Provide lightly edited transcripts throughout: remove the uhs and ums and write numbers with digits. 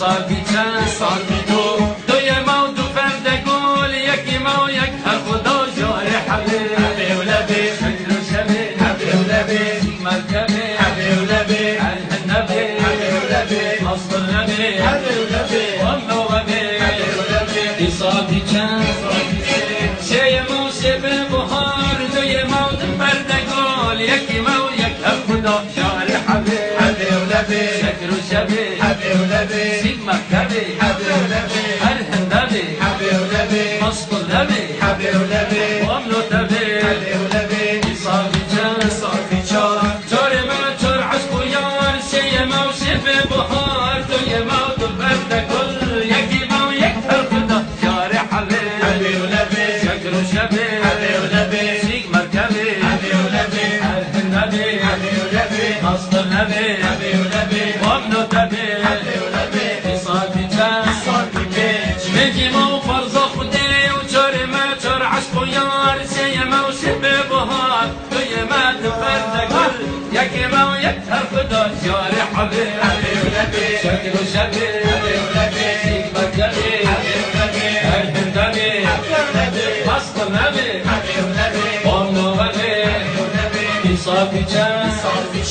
صافي چند سال بی تو دوی ما و دو فرد گل یکی ما و یک هر خدا جار حبیب حبیب و لبی شکر و شبیب حبیب و لبی مرکبی حبیب و لبی الهنبی حبیب و لبی مصر نبی حبیب و لبی وامنو غبی حبیب و لبی صافی چند شی ما شب بهار دوی ما و دو فرد گل یکی ما و یک هر خدا جار حبیب حبیب و لبی شکر و شبیب حبیب و لبی سیگما کبی حبیب و لبی الهنبی حبیب و لبی مصر نبی حبیب و لبی وامنو تبی حبیب و لبی صافی چند صافی چند جار ما جار عشق و یار شی ما و شب بهار دوی ما و دو فرد گل یکی ما و یک هر خدا جار حبیب حبیب و لبی شکر و شبیب حبیب و لبی سیگما کبی حبیب و لبی الهنبی حبیب و لبی مصر نبی حبیب و لبی وامنو تبی حبیب و لبی صافی چند صافی بنجی ما و فرض خودی و جار ما جار عشق و یار شی ما و شب بهار دوی ما دو فرد گل یکی ما و یک هر خدا جار حبیب حبیب و لبی شکر و شبیب حبیب و لبی سیگما کبی حبیب و لبی الهنبی حبیب و لبی مصر نبی حبیب و لبی وامنو غبی صافی چند صافی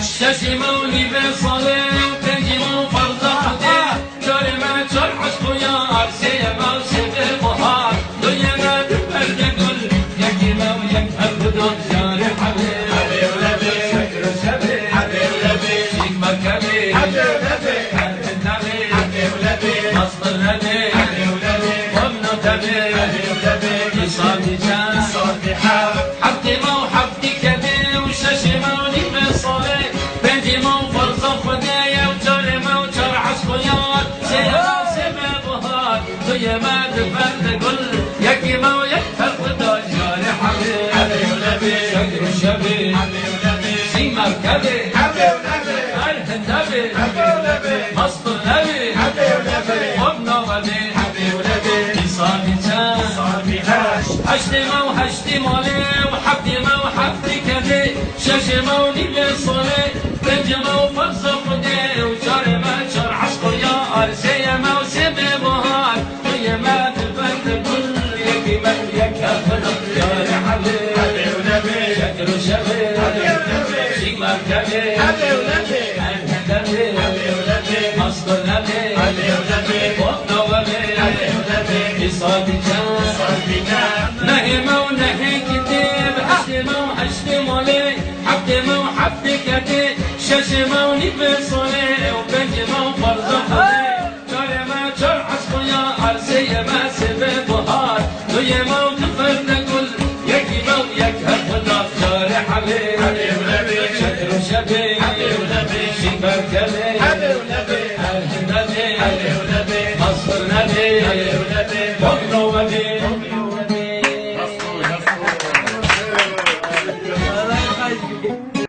ششی مونی به صاله و پنجی مون فرض خودی جار ما جار عشق و یار شی ما و شب بهار دوی ما دو فرد گل یکی ما و یک هر خدا جار حبیب حبیب و لبی شکر و شبیب حبیب و لبی سیگما کبی حبیب و لبی الهنبی حبیب و لبی مصر نبی حبیب و لبی وامنو تبی حبیب و لبی صافی چند صافی حبتی ما و حبتی کبی ششی مونی به صاله پنجی مون فرض خودی و جار ما و جار عشق و یار شی ما و شب بهار دوی ما دو فرد گل یکی ما و یک هر خدا جار حبیب حبیب و لبی شکر و شبیب حبیب و لبی سیگما کبی حبیب و لبی الهنبی حبیب و لبی مصر نبی حبیب و لبی وامنو غبی حبیب و لبی صافی چند صافی هشت ما و هشت مالی و حبتی ما و حبتی کبی شش مونی به صاله پنج ما و فرض خودی و چار ما چار عشق و یار شی ما و شب بهار دوی ما دو فرد گل یکی ما و یک هر خدا جار حبیب حبیب و لبی شکر و شبیب حبیب و لبی سیگما کبی حبیب و لبی الهنبی حبیب و لبی مصر نبی حبیب و لبی وامنو غبی حبیب و لبی صافی چند صافی نه ما و نه کتاب هشت ما و هشت مالی حبتی ما و حبتی کبی شش مونی به صاله و پنج ما و فرض خودی چار ما چار عشق و یار شی ما شب بهار دوی ما و دو فرد گل یکی ما و یک هر خدا جار حبیب